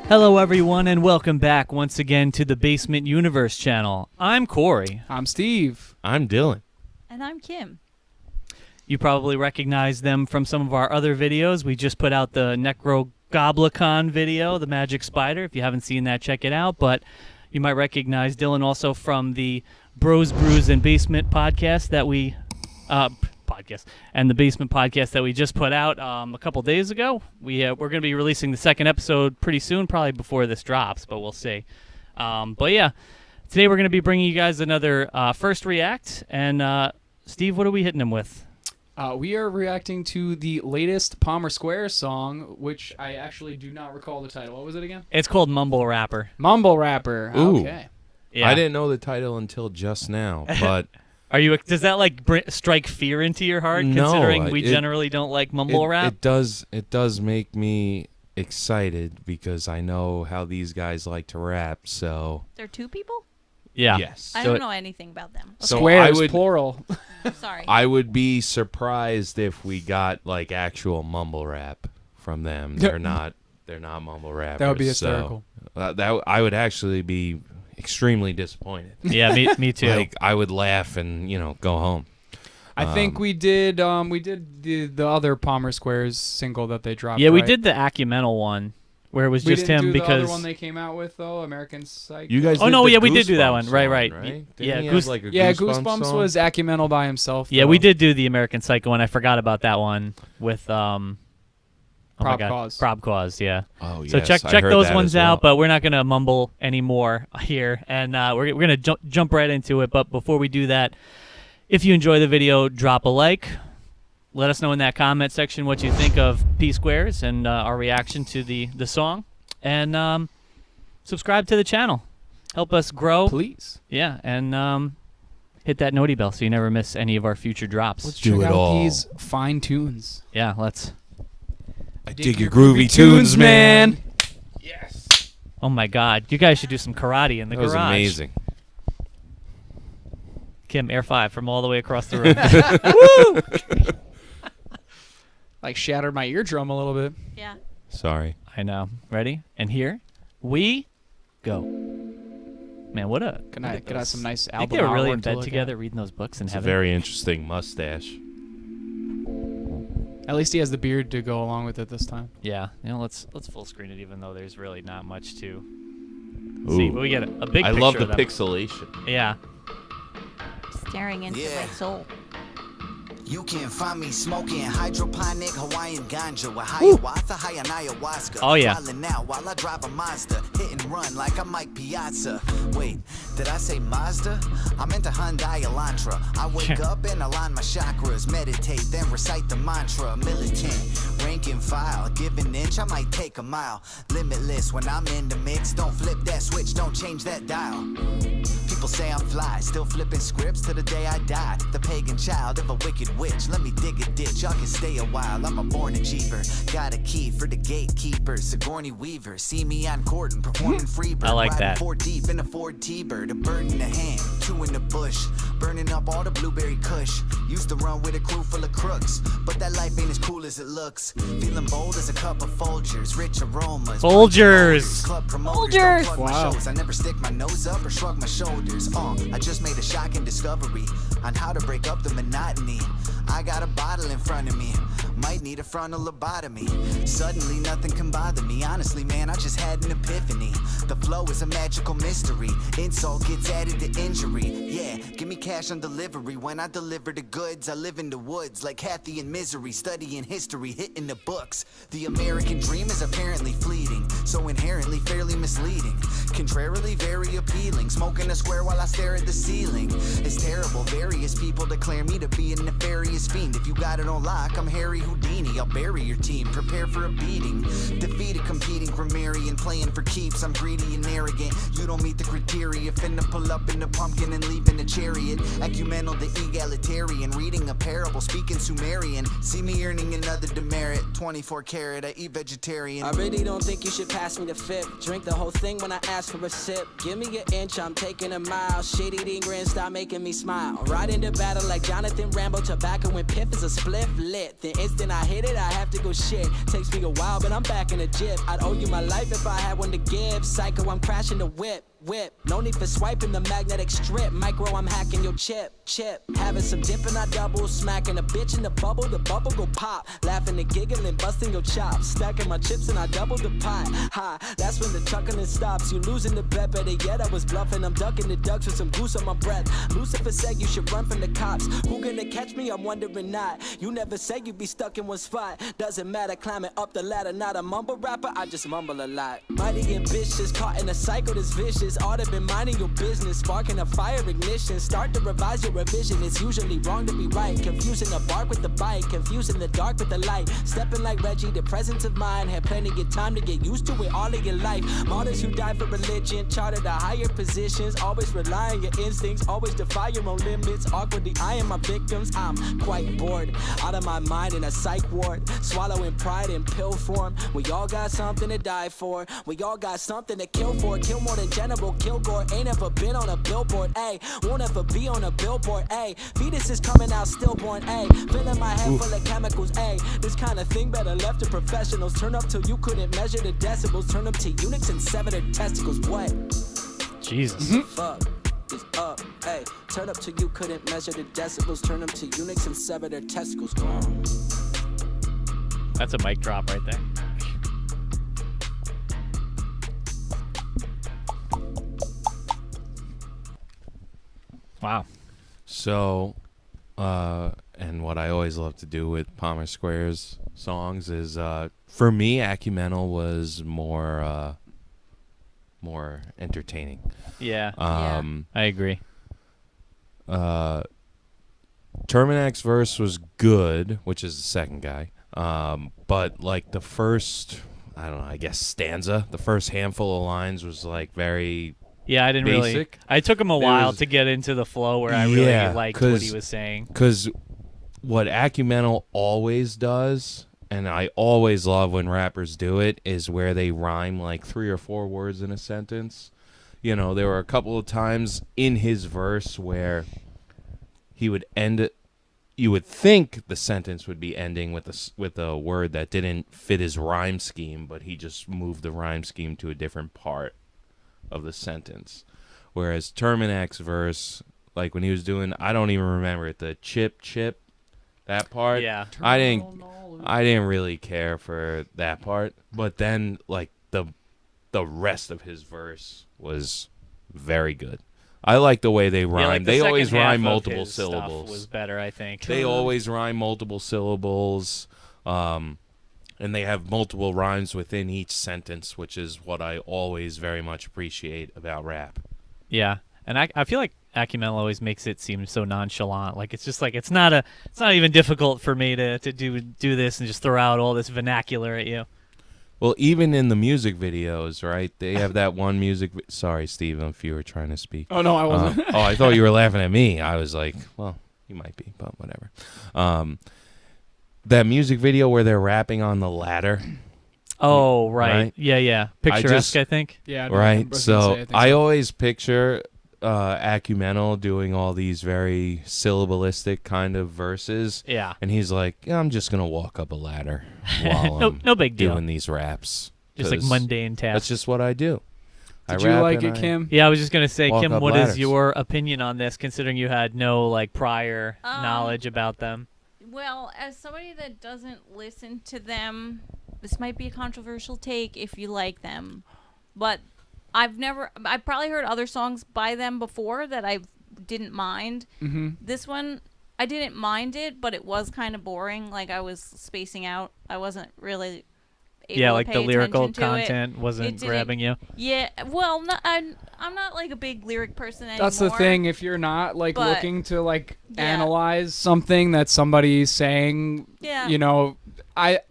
Hello everyone and welcome back once again to the Basement Universe channel. I'm Cory. I'm Steve. I'm Dillon. And I'm Kim. You probably recognize them from some of our other videos. We just put out the Necrogoblicon video, the magic spider. If you haven't seen that, check it out. But you might recognize Dillon also from the Bros, Brews, and Basement podcast that we... and the Basement podcast that we just put out a couple days ago. We're going to be releasing the second episode pretty soon, probably before this drops, but we'll see. But yeah, today we're going to be bringing you guys another First React. And Steve, what are we hitting them with? We are reacting to the latest Palmer Square song, which I actually do not recall the title. What was it again? It's called Mumble Rapper. Mumble Rapper. Ooh. Okay. Yeah. I didn't know the title until just now, but Does that like strike fear into your heart, No, considering we generally don't like mumble rap? It does make me excited because I know how these guys like to rap. So They're two people? Yeah. yes, I don't know anything about them. So Squares, I would- plural. Sorry. I would be surprised if we got like actual mumble rap from them. They're not mumble rappers. That would be hysterical. So, that I would actually be extremely disappointed. Yeah, me too. Like I would laugh and go home. I think we did the other Palmer Squares single that they dropped. Yeah, we right? did the Acumental one, where it was We just didn't him do because... the other one they came out with though, American Psycho. You guys. Oh, did no, the yeah, we did do that one. Goosebumps Right. song, Yeah, Didn't he Goose- have, like a Goosebumps song? was Acumental by himself. Yeah, though. we did do the American Psycho one. I forgot about that one with Prob Cause. Prob Cause, yeah. Oh yes. So check I heard those that ones as well. out, but we're not gonna mumble anymore here, and we're gonna jump right into it. But before we do that, if you enjoy the video, drop a like. Let us know in that comment section what you think of P Squares and our reaction to the song, and subscribe to the channel. Help us grow. Please. Yeah, and hit that noti bell so you never miss any of our future drops. Let's do check it out all. these fine tunes. Yeah, let's. I dig your groovy tunes, man. Yes. Oh my God, you guys should do some karate in the That was garage. amazing. Kim, air 5 from all the way across the room. Like shattered my eardrum a little bit. Yeah. Sorry. I know. Ready? And here we go. Man, what a... Can I get some nice I think album they were really artwork in to bed look together reading those books in It's a heaven. very interesting mustache. At least he has the beard to go along with it this time. Yeah. Let's full screen it, even though there's really not much to Ooh. see. But we get a big I picture love the of them. pixelation. Yeah. Staring into my soul. You can find me smoking hydroponic Hawaiian ganja with Hiawatha, high on ayahuasca. Oh, yeah. Wildin' out while I drive a Mazda, hit and run like I'm Mike Piazza. Wait, did I say Mazda? I meant a Hyundai Elantra. I wake up and align my chakras, meditate, then recite the mantra. Militant, rank and file, give an inch, I might take a mile. Limitless when I'm in the mix, don't flip that switch, don't change that dial. People say I'm fly, still flipping scripts to the day I die. The pagan child of a wicked witch. Let me dig a ditch, y'all can stay a while. I'm a born achiever, got a key for the gatekeeper. Sigourney Weaver, see me on Corden, performing freebird. I like riding that. 4 deep in a Ford T-Bird, a bird in the hand, 2 in the bush, burning up all the blueberry kush. Used to run with a crew full of crooks, but that life ain't as cool as it looks. Feeling bold as a cup of Folgers, rich aromas. Folgers. Club promoters, Folgers. don't plug my Wow. shows. I never stick my nose up or shrug my shoulders. I just made a shocking discovery on how to break up the monotony. I got a bottle in front of me, might need a frontal lobotomy. Suddenly nothing can bother me. Honestly, man, I just had an epiphany. The flow is a magical mystery. Insult gets added to injury. Yeah, give me cash on delivery. When I deliver the goods, I live in the woods like Kathy in Misery, studying history, hitting the books. The American dream is apparently fleeting, so inherently fairly misleading. Contrarily very appealing. Smoking a square while I stare at the ceiling. It's terrible. Various people declare me to be a nefarious fiend. If you got it on lock, I'm Harry Houdini. I'll bury your team. Prepare for a beating. Defeat a competing grammarian. Playing for keeps. I'm greedy and arrogant. You don't meet the criteria. Finna pull up in the pumpkin and leave in the chariot. Acumental the egalitarian. Reading a parable. Speaking Sumerian. See me earning another demerit. 24 karat. I eat vegetarian. I really don't think you should pass me the fifth. Drink the whole thing when I ask for a sip. Give me an inch, bitch, I'm taking a mile. Shit-eating grin, stop making me smile. Right into battle like Jonathan Rambo. Tobacco and piff is a spliff lit. The instant I hit it, I have to go shit. Takes me a while, but I'm back in the gym. I'd owe you my life if I had one to give. Psycho, I'm crashing the whip. No need for swiping the magnetic strip. Micro, I'm hacking your chip. Having some dip and I double. Smacking a bitch in the bubble go pop. Laughing and giggling, busting your chops. Stacking my chips and I double the pot. Ha, that's when the chuckling stops. You losing the bet, better yet I was bluffing. I'm ducking the ducks with some goose on my breath. Lucifer said you should run from the cops. Who gonna catch me? I'm wondering not. You never said you'd be stuck in one spot. Doesn't matter, climbing up the ladder. Not a mumble rapper, I just mumble a lot. Mighty ambitious, caught in a cycle that's vicious. All that been minding your business, sparking a fire ignition. Start to revise your revision. It's usually wrong to be right. Confusing the bark with the bite, confusing the dark with the light. Stepping like Reggie, the presence of mind. Had plenty of time to get used to it all of your life. Martyrs who die for religion, charted to higher positions. Always rely on your instincts, always defy your own limits. Awkwardly eyeing my victims. I'm quite bored, out of my mind in a psych ward. Swallowing pride in pill form. We all got something to die for. We all got something to kill for. Kill more than General Kilgore. Ain't ever been on a billboard, ayy. Won't ever be on a billboard, ayy. Fetus is coming out stillborn, ayy. Filling my head full of chemicals, ayy. This kind of thing better left to professionals. Turn up till you couldn't measure the decibels. Turn up to eunuchs and sever their testicles. What? Jesus. Fuck is up, ayy. Turn up till you couldn't measure the decibels. Turn up to eunuchs and sever their testicles. Come on. That's a mic drop right there. Wow. So, and what I always love to do with Palmer Square's songs is, for me, Acumental was more entertaining. Yeah. I agree. Terminac's verse was good, which is the second guy. But like the first, I don't know, I guess stanza, the first handful of lines was like very Yeah, I didn't basic. really. I took him a while to get into the flow where I really liked what he was saying. Because what Acumental always does, and I always love when rappers do it, is where they rhyme like 3 or 4 words in a sentence. You know, there were a couple of times in his verse where he would end it. You would think the sentence would be ending with a word that didn't fit his rhyme scheme, but he just moved the rhyme scheme to a different part of the sentence. Whereas Terminac's verse, like when he was doing, I don't even remember it, the chip, that part. Yeah. I didn't really care for that part. But then like the rest of his verse was very good. I like the way they rhyme. Yeah, like they the always second half rhyme of multiple his stuff syllables. was better, I think. They always rhyme multiple syllables. And they have multiple rhymes within each sentence, which is what I always very much appreciate about rap. Yeah, and I feel like Acumental always makes it seem so nonchalant. Like it's just like it's not even difficult for me to do this and just throw out all this vernacular at you. Well, even in the music videos, right? They have that one music. Sorry, Steve, if you were trying to speak. Oh no, I wasn't. I thought you were laughing at me. I was like, well, you might be, but whatever. That music video where they're rapping on the ladder. Oh, right. Right? Yeah. Picturesque, I think. Yeah. Right. So I so. always picture Acumental doing all these very syllabalistic kind of verses. Yeah. And he's like, yeah, I'm just gonna walk up a ladder while no big deal. doing these raps. Just like 'Cause mundane tasks. That's just what I do. Did I you rap like and it, Kim? Yeah, I was just gonna say, walk Kim, up what is ladders. your opinion on this, considering you had no like prior knowledge about them? Well, as somebody that doesn't listen to them, this might be a controversial take if you like them, but I've probably heard other songs by them before that I didn't mind. Mm-hmm. This one, I didn't mind it, but it was kind of boring. Like I was spacing out. I wasn't really able to Like pay the lyrical attention to it. content wasn't grabbing you. Yeah, well, I'm not like a big lyric person anymore. That's the thing. If you're not like But- looking to like Yeah. analyze something that somebody's saying, Yeah. you know, I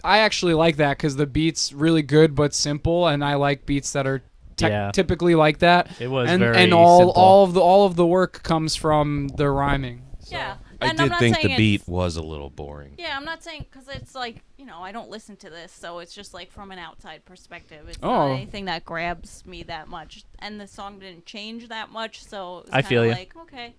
actually like that because the beat's really good but simple, and I like beats that are typically like that. It was and very and simple. all of the work comes from the ryming. So. Yeah, I And I'm did not think saying the beat it's- was a little boring. Yeah, I'm not saying because it's like, I don't listen to this, so it's just like from an outside perspective. It's Oh. not anything that grabs me that much, and the song didn't change that much, so it's I feel kinda you. like, okay.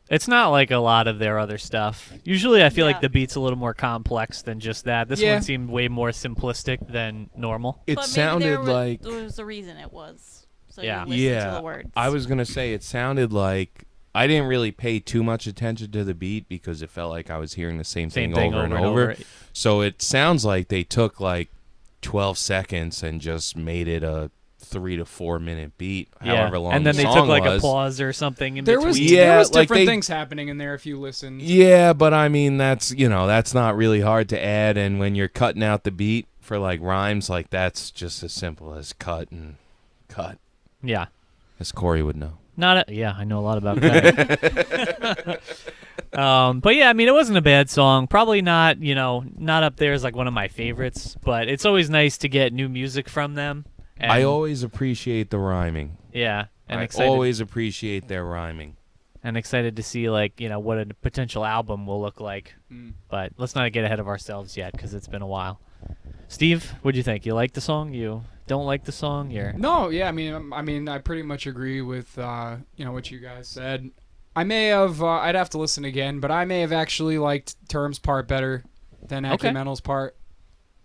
It's not like a lot of their other stuff. Usually I feel like Yeah. the beat's a little more complex than just that. This Yeah. one seemed way more simplistic than normal. It But maybe sounded like there was a reason it was. So Yeah. you listen to yeah. the words. I was gonna say it sounded like I didn't really pay too much attention to the beat because it felt like I was hearing the same thing over and over. So it sounds like they took like 12 seconds and just made it a 3 to 4 minute beat, however long and then the they song took like was. a pause or something in There between. was Yeah, there was like different they- things happening in there if you listened. Yeah, but I mean that's that's not really hard to add, and when you're cutting out the beat for like rhymes, like that's just as simple as cut and cut, Yeah. as Corey would know. Yeah, I know a lot about that. But yeah, I mean, it wasn't a bad song. Probably not, not up there as like one of my favorites. But it's always nice to get new music from them. And, I always appreciate the rhyming. yeah, and I excited always appreciate their rhyming. and excited to see like what a potential album will look like. But let's not get ahead of ourselves yet because it's been a while. Steve, what'd you think? You like the song? You don't like the song? You're No, yeah, I mean, I pretty much agree with what you guys said. I may have, I'd have to listen again, but I may have actually liked Term's part better than Okay. Acumental's part.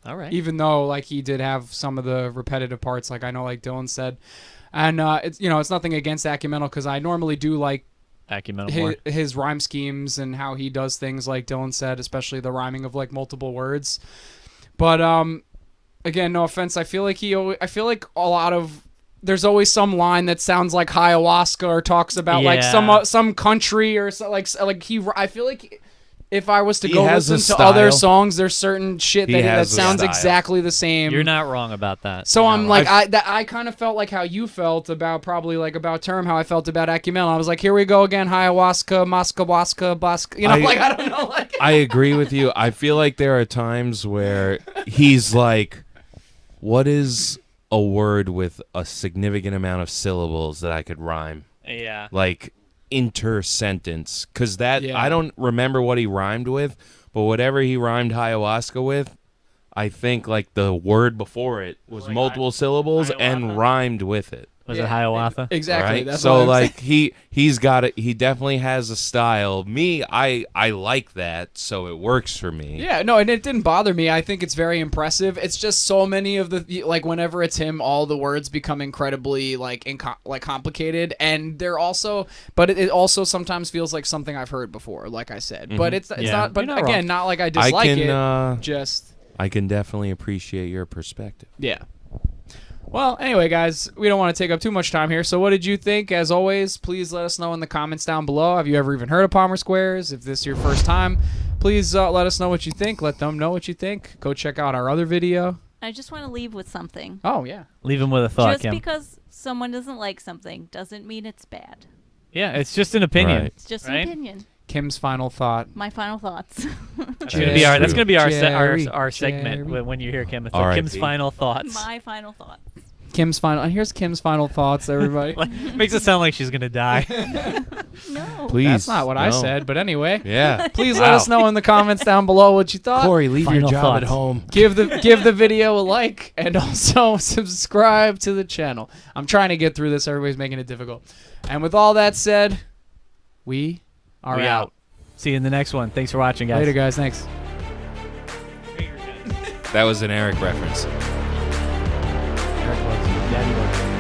all right. Even though like he did have some of the repetitive parts, like I know, like Dillon said, and it's it's nothing against Acumental because I normally do like Acumental more. his rhyme schemes and how he does things, like Dillon said, especially the rhyming of like multiple words. But again, no offense, I feel like a lot of there's always some line that sounds like ayahuasca or talks about like Yeah. some country or so, like I feel like if I was to He go has a listen to other style. songs, there's certain shit He that has a sounds style. exactly the same. You're not wrong about that. So You're I'm not like, wrong. I kind of felt like how you felt about about Term, how I felt about Acumental. I was like, here we go again, ayahuasca, maskawaska, bask. I don't know, like. I agree with you. I feel like there are times where he's like, what is a word with a significant amount of syllables that I could rhyme? Yeah. Like inter-sentence. Because Yeah. I don't remember what he rhymed with, but whatever he rhymed ayahuasca with, I think like the word before it was Like multiple syllables Hiawatha? and rhymed with it. Was it Hiawatha? Exactly. Right? That's So what I'm like he's got it. He definitely has a style. Me, I like that, so it works for me. Yeah, no, and it didn't bother me. I think it's very impressive. It's just so many of the like whenever it's him, all the words become incredibly like complicated, and they're also, but it also sometimes feels like something I've heard before. Like I said, but it's Yeah. not. But You're not again, wrong. not like I dislike it. Just I can definitely appreciate your perspective. yeah. Well, anyway, guys, we don't want to take up too much time here. So what did you think? As always, please let us know in the comments down below. Have you ever even heard of Palmer Squares? If this is your first time, please let us know what you think. Let them know what you think. Go check out our other video. I just want to leave with something. Oh, yeah. Leave him with a thought, Just Kim. because someone doesn't like something doesn't mean it's bad. Yeah, it's just an opinion. Right. It's just Right? an opinion. Kim's final thought. My final thoughts. That's gonna be our. That's gonna be our Jerry, our segment Jerry. when you hear Kim. It's All like right, Kim's Pete. final thoughts. My final thoughts. Kim's final. And here's Kim's final thoughts, everybody. Makes it sound like she's gonna die. No. Please. That's not what I no. said, but anyway. Yeah. Please let us know in the comments down below what you thought. Corey, leave your Final job at thoughts. home. Give the video a like and also subscribe to the channel. I'm trying to get through this. Everybody's making it difficult. And with all that said, we are We out. See you in the next one. Thanks for watching, guys. Later, guys. Thanks. That was an Eric reference. Daddy loves you.